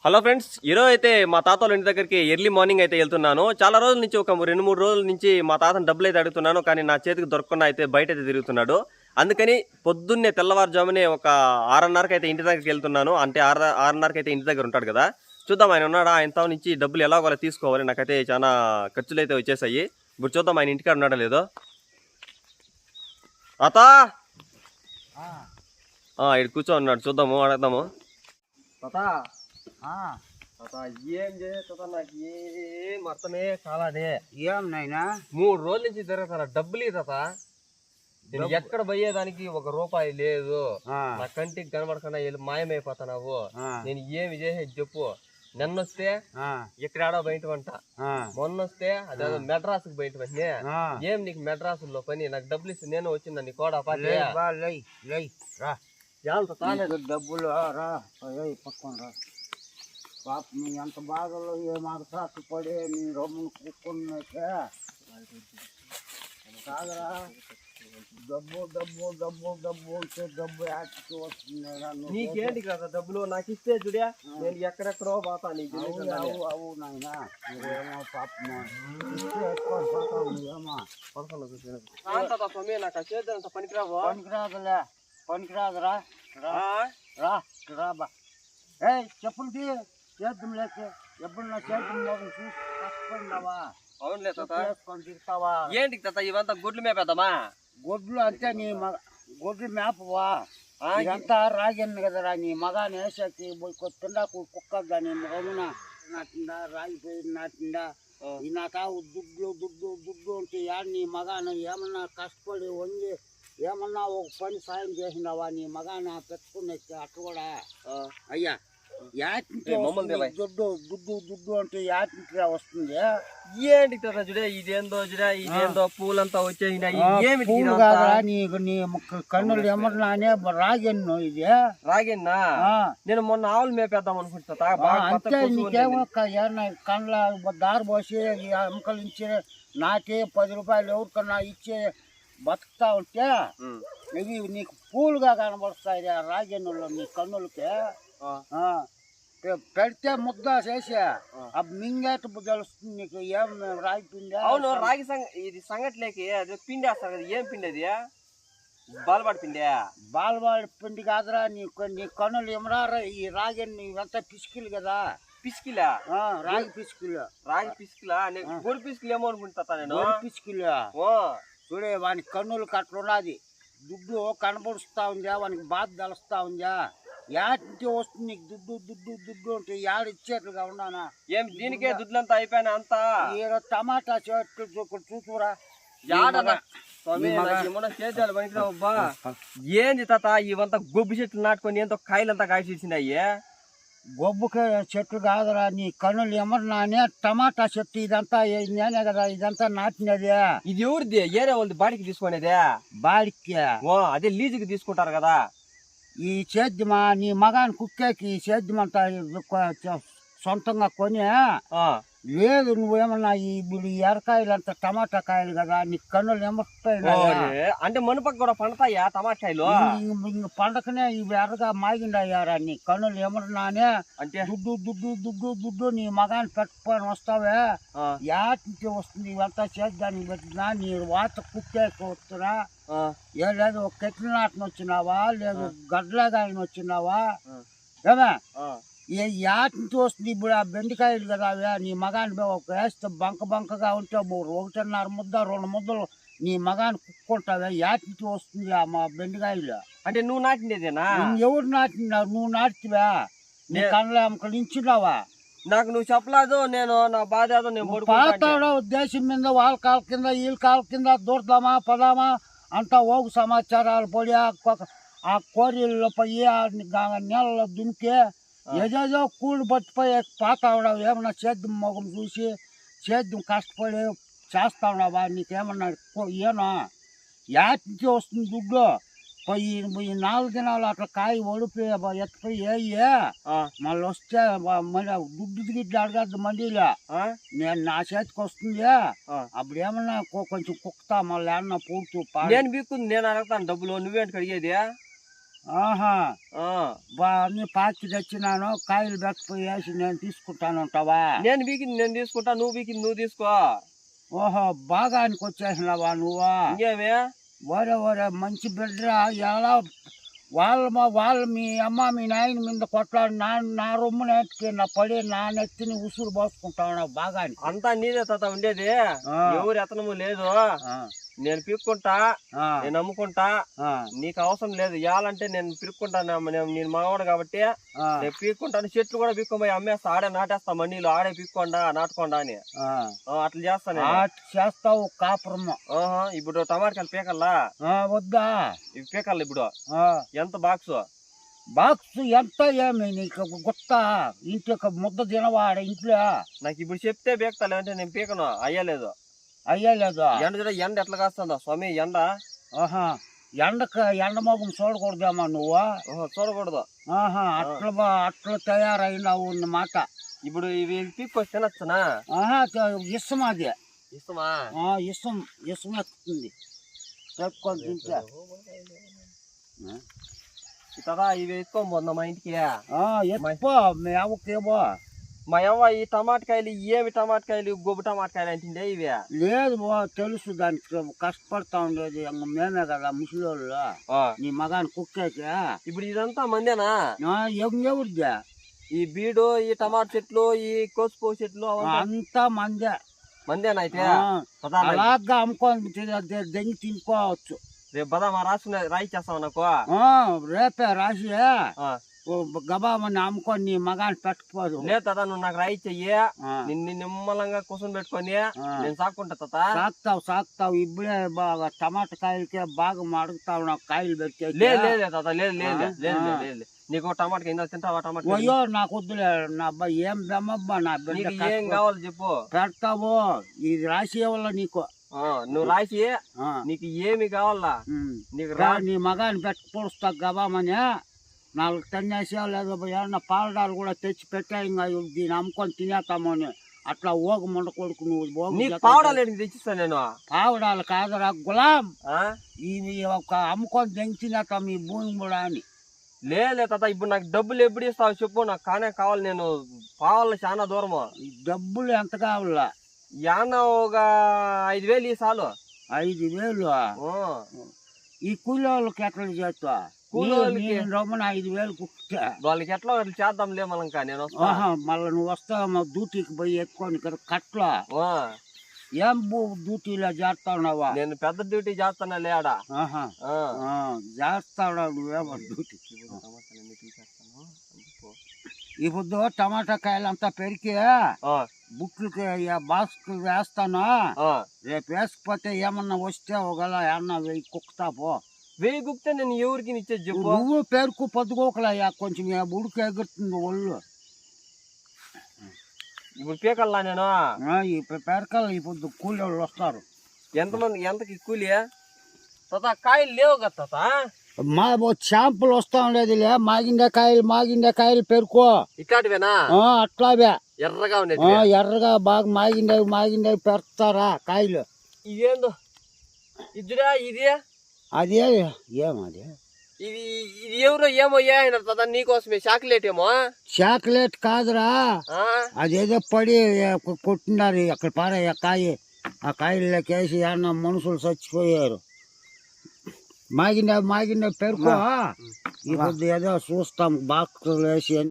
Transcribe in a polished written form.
Hello friends, ఈరోజు అయితే మా తాతల ఇంటి దగ్గరికి ఎర్లీ మార్నింగ్ అయితే వెళ్తున్నాను. చాలా రోజుల నుంచి ఒక 2-3 రోజుల నుంచి మా తాతను డబ్బులు అయితే అడుగుతున్నాను, కానీ నా చేతికి దొరకకుండా అయితే బయట అయితే తిరుగుతున్నాడు. అందుకని పొద్దున్నే తెల్లవారుజామునే ఒక 6:30కి అయితే ఇంటి దగ్గరికి వెళ్తున్నాను. అంటే 6:30కి అయితే ఇంటి దగ్గర ఉంటాడు కదా. చూద్దాం ఆయన ఉన్నాడా, ఆయనతో నుంచి డబ్బులు ఎలాగోలా తీసుకోవాలి. నాకైతే చాలా ఖర్చులు అయితే వచ్చేసాయి. ఇప్పుడు చూద్దాం ఆయన ఇంటికాడ ఉన్నాడా లేదో. తాత ఇక్కడ కూర్చో ఉన్నాడు, చూద్దాము, అడుగుదాము. తాత ఏం చేస్తా, నాకు ఏం అర్థమే కాలాదే. ఏం నాయనా 3 రోజుల నుంచి జరుగుతారా డబ్బులు తాత. నేను ఎక్కడ పోయేదానికి 1 రూపాయి లేదు. నా కంటికి కనబడకుండా మాయమైపోతున్నావు. నేను ఏమి చేసేది చెప్పు. నిన్నొస్తే ఇక్కడ బయట వంట, మొన్నొస్తే అదే మెడ్రాస్ కు బయట పని. ఏం నీకు మెడ్రాస్ లో పని? నాకు డబ్బులు ఇస్తే నేను వచ్చిందా నీ కోడా పాటి డబ్బులు రా పక్కన రా. పాప మీ ఎంత బాధలో ఏమాకు సాకు పడి నీ రొమ్మును కుక్కున్నట్టే కాదురా. డబ్బు డబ్బు డబ్బు డబ్బు ఉంటే డబ్బు యాక్టికి వస్తుంది. నీకేంటి కదా డబ్బులు నాకు ఇస్తే చూడే, నేను ఎక్కడెక్కడో పోతా. నీకు అవు నాయనా, మీరేమో పాపం ఇస్తే ఎక్కువ పోతావు. ఏమో నాకు చేద్దాం పనికిరావు. పనికిరాదులే, పనికిరాదురా. రా రాబా. చెప్పులు తీ, చేద్దాం లేక ఎప్పుడు చేద్దాం చూసి కష్టపడినావా? అవునులే తాత. చేసుకొని తిరుగుతావా? ఏంటి తాత ఇవంతా గుడ్లు మేపేద్దామా? గొడ్లు అంటే నీ మగ గొడ్లు మేపవా? ఇదంతా రాగిన్ను కదరా. నీ మగాని వేసాకి తిండా కుక్క దాని రొమ్మున నాటిందా, రాగిపోయి నాటిందా. ఈ నాక దుడ్లు దుడ్డు దుడ్డు అంటే నీ మగాను ఏమన్నా కష్టపడి వంగి ఏమన్నా ఒక పని సాయం చేసినావా? నీ మగాన పెట్టుకుని అట్ట కూడా అయ్యా దుడ్డు దుడ్డు దుడ్డు అంటే యాటింటి వస్తుంది. ఏంటి తాత చూడే, ఇదేందో పూలంతా వచ్చేసినాయి. పూలు కాదా నీకు? నీ కన్నులు ఎమర్నానే రాగెన్ను. ఇది రాగెన్నా? నేను మొన్న ఆవులు మేపేద్దాం అనుకుంటా. అంతే నీకేమో కళ్ళ దారి పోసి ఎముకలు ఇచ్చి నాటి 10 రూపాయలు ఎవరికన్నా ఇచ్చి బతుకుతా ఉంటే ఇవి నీకు పూలుగా కనబడుతాయి రాగెన్నులో. నీ కన్నులకి పెడితే ముద్ద చేసి మింగేట తెలుస్తుంది నీకు. ఏం రాగి పిండి? అవును, రాగి ఇది సంగట్లేకి అది పిండి వేస్తారు కదా. ఏం పిండి అది? బాలవాడి పిండి? బాలవాడి పిండి కాదురా. నీ కన్నులు ఏమరా ఈ రాగి ఇవంతా పిసికిలు కదా. పిసికిలా? రాగి పిసికిలు. రాగి పిసికిలా? గొడి పిసికిలు ఏమో అనుకుంటా నేను. పిసికిలు చూడే, వాని కన్నులు కట్లున్నది. దుడ్డు కనబడుస్తా ఉందా, వానికి బాధ తెలుస్తా ఉందా. యాటి వస్తుంది నీకు దుడ్డు దుడ్డు దుడ్డు అంటే ఇచ్చేట్లుగా ఉన్నానా? ఏం దీనికే దుడ్లంతా అయిపోయినా అంతా? టమాటా చెట్లు చూసురా. ఏంది తాత ఇవంతా గొబ్బు చెట్లు నాటుకొని ఏంతో కాయలంతా కాసేసినాయి. గొబ్బు చెట్లు కాదురా. నీ కన్నులు ఏమన్నానే టమాటా చెట్టు. ఇదంతా నేనే కదా ఇదంతా నాటినది. ఇది ఎవరిది? ఏరే వాళ్ళది బాడికి తీసుకునేదే? బాడికి అదే లీజుకి తీసుకుంటారు కదా. ఈ సేద్యమా నీ మగాని కుక్కేకి ఈ సేద్యమంతా సొంతంగా కొని లేదు. నువ్వేమన్నా ఇప్పుడు ఎరకాయలు అంతా టమాటా కాయలు కదా. నీ కన్నులు ఏమొస్తాయి అంటే మనుపక్క కూడా పండుతాయా టమాటాయలు? పండకనే ఇవి ఎర్రగా మాగిండయ్యారా. నీ కన్నులు ఏమన్నానే అంటే దుడ్డు దుడ్డు దుడ్డు దుడ్డు నీ మగాని పెట్టుకొని వస్తావే. యాటికి వస్తుంది ఇవంతా సేద్యానికి పెట్టినా నీ వాత కుక్కేకి వస్తున్నా. ఏ లేదు ఒక కెట్లు నాటిని వచ్చినావా, లేదు గడ్డలాగాయని వచ్చినావా? ఏమే యాటించి వస్తుంది ఇప్పుడు ఆ బెండకాయలు కదా. అవే నీ మగాని ఒక వేస్తే బంకగా ఉంటే 1.5 ముద్ద 2 ముద్దలు నీ మగాని కుక్కుంటావే. యాటించి వస్తుంది మా బెండకాయలు? అంటే నువ్వు నాటినదేనా? ఎవరు నాటినావు? నువ్వు నాటివా? నీ కళ్ళ అమ్మకలు ఇచ్చినావా? నాకు నువ్వు చెప్పలేదు. నేను నా బాధ పాతాడో దేశం మీద వాళ్ళ కాళ్ళ కింద వీళ్ళ కాళ్ళ కింద దూరదామా పదామా అంతా ఓగు సమాచారాలు పడి ఆ కోరీల్లో పోయి నీళ్ళలో దునికి ఏదేదో కూడు పట్టిపోయి పాతా ఉన్నావు. ఏమన్నా సేద్యం మొగం చూసి సేద్యం కష్టపడి చేస్తా ఉన్నావా? నీకేమన్నా ఏమో యాటించి వస్తుంది దుడ్డు? పోయి 4 దినాలు అట్లా కాయ ఒడిపి ఎత్తుపోయి మళ్ళీ వస్తే మళ్ళీ దుడ్డు గిడ్డు అడగద్దు మండీలో. నేను నా చేతికి వస్తుంది అప్పుడు ఏమన్నా కొంచెం కుక్తా మళ్ళీ ఏమన్నా పూర్తు. నేను అడుగుతాను డబ్బులు. నువ్వేంటి అడిగేది? ఆహా ఆ, అన్ని పాకి తెచ్చినాను, కాయలు బెక్కిపోయేసి నేను తీసుకుంటాను ఉంటావా? నేను వీకింది నేను తీసుకుంటా, నువ్వు వీకింది నువ్వు తీసుకో. ఓహో బాగానికి వచ్చేసినావా నువ్వా? ఇంకేమే ఒరే ఒరే మంచి బిడ్డరా. ఎలా వాళ్ళు మీ అమ్మ మీ నాయన మీద కొట్లాడి నా రొమ్ము నెత్తికి నా పడి నా నెత్తిని ఉసురు పోసుకుంటావు బాగానికి. అంతా నీదే తాత ఉండేది, ఎవరు ఎత్తనము లేదు. నేను పిక్కుంటా, నేను అమ్ముకుంటా, నీకు అవసరం లేదు. ఇవ్వాలంటే నేను పిక్కుంటా, నేను మగవాడు కాబట్టి నేను పీక్కుంటాను. చెట్లు కూడా పీక్కోపోయి అమ్మేస్తా, ఆడే నాటేస్తా, మనీలు ఆడే పీక్కోండా నాటుకోండా అని అట్లా చేస్తాను. చేస్తావు కాపురము. ఇప్పుడు టమాటాలు పీకల్లా వద్దా? ఇవి పీకల్లా ఇప్పుడు. ఎంత బాక్స్ ఎంత? ఏమి నీకు గుత్త ఇంటికి ముద్ద తినవాడ ఇంట్లో? నాకు ఇప్పుడు చెప్తే పీకుతా, లేదంటే నేను పీకను. అయ్యలేదు అయ్యలేదు. ఎండ ఎట్లా కాస్తుందా స్వామి ఎండ? ఎండ మొగం చూడకూడదేమా నువ్వు? చూడకూడదు. అట్లా తయారైనావు అన్నమాట. ఇప్పుడు ఇవి పీక్కొచ్చి తినచ్చునా? ఇష్టం అది. ఇష్టమా? ఇష్టం ఎక్కుతుంది పెట్టుకొని తింటే. కదా ఇవి ఎత్తుకోబోతున్నా మా ఇంటికి. ఎత్తుకో మీ అవ్వకేమో. మా అవ్వ ఈ టమాటకాయలు ఏమి టమాటకాయలు గొబ్బు టమాటకాయలు అంటే ఇవి లేదు తెలుసు, దానికి కష్టపడతా ఉండేది మేమే కదా ముసలోళ్ళు. నీ మగాని కుక్కేకి. ఇప్పుడు ఇదంతా మందేనా? ఎవరిదే? ఈ బీడు, ఈ టమాటా చెట్లు, ఈ కోసుపో చెట్లు అంతా మందేనా? అయితే అలాగా అమ్ముకొని దెంగి తినుకోవచ్చు. రేపు బదా రాయి చేస్తావు నాకు. రేపే రాసి గబామని అమ్ముకొని నీ మగాని పెట్టుకోదు. లేదు తాత, నువ్వు నాకు రాయి చెయ్యి, నిన్ను నిమ్మలంగా కూర్చొని పెట్టుకొని నేను సాక్కుంటా తాత. సాకుతావు ఇప్పుడే బాగా టమాటా కాయలకే బాగా అడుగుతావు నాకు కాయలు పెట్టి. లేదు తాత, లేదు. నీకు టమాటా ఇందా తింటావా? టమాటా అయ్యో నాకు వద్దులే నా అబ్బాయి. ఏం బెమ్మబ్బా నా బిడ్డ. ఏం కావాలి చెప్పు, పెడతావు. ఇది రాసి వల్ల నీకు నువ్వు రాసి నీకు ఏమి కావాలా నీకు నీ మగాని పెట్టి పొడుస్తా గబామని. 4 టన్నేసా లేదా ఏమన్నా పాలడాలు కూడా తెచ్చి పెట్టా. ఇంకా దీన్ని అమ్ముకొని తినేస్తాము అని అట్లా ఓగు ముండ కొడుకు నువ్వు. పావడాలు తెచ్చిస్తా నేను. పావడాలు కాదురా గులాం, ఇది ఒక అమ్ముకొని తెంగి తినేస్తాం ఈ భూమి కూడా అని. లేదు తాత, ఇప్పుడు నాకు డబ్బులు ఎప్పుడు ఇస్తావు చెప్పు, నాకు కానే కావాలి. నేను పావాలి చాలా దూరము. డబ్బులు ఎంత కావాలా? యాన్న ఒక 5,000 ఈ సాలు. 5,000? ఈ కూలి వాళ్ళకి ఎట్లా చేస్తా? కూలి రమ్మని 5,000 కుట్టా. వాళ్ళకి ఎట్లా చేద్దాంలే మనం. నేను మళ్ళీ నువ్వు వస్తావు డ్యూటీకి పోయి ఎక్కువ ఇక్కడ కట్లా. ఏం డ్యూటీలో చేస్తావున్నావా? నేను పెద్ద డ్యూటీ చేస్తానా లేడా? చేస్తావు నువ్వేమో డ్యూటీ. ఇప్పుడు టమాటా కాయలు అంతా పెరిగి బుక్లకి బాక్స్ వేస్తాను. రేపు వేసుకపోతే ఏమన్నా వస్తే ఒకవేళ ఏమన్నా 1000 కుక్కుతా పో. 1000 కుక్కితే నేను ఎవరికి ఇచ్చేది చెప్పు. నువ్వు పేరుకు పొద్దుకోకలయ్యా, కొంచెం ఉడుకు ఎగురుతుంది ఒళ్ళు. ఇప్పుడు పీకల్లా నేను ఈ పేరకల్. ఇప్పుడు కూలి వాళ్ళు వస్తారు. ఎంతమంది ఎంతకి కూలి తాత? కాయలు లేవు కదా తాత. మా షాంపులు వస్తా ఉండేదిలే. మాగిండే కాయలు పెరుకో ఇట్లాంటివేనా? అట్లావే ఎర్రగా ఉండేది. ఎర్రగా బాగా మాగిండే పెడతారా కాయలు. ఇదేందో ఇదిరా ఇది? అదే ఏమది? ఇది ఎవరో ఏమో అయినారు తాత నీకోసమే. చాక్లెట్ ఏమో? చాక్లెట్ కాదురా, అదేదో పడి కొట్టినారు అక్కడ పారయ్య కాయ. ఆ కాయల్లోకి వేసి అన్న మనుషులు చచ్చిపోయారు. మాగిండే పెరుకో. ఇప్పుడు ఏదో చూస్తాం బాక్స్ వేసి.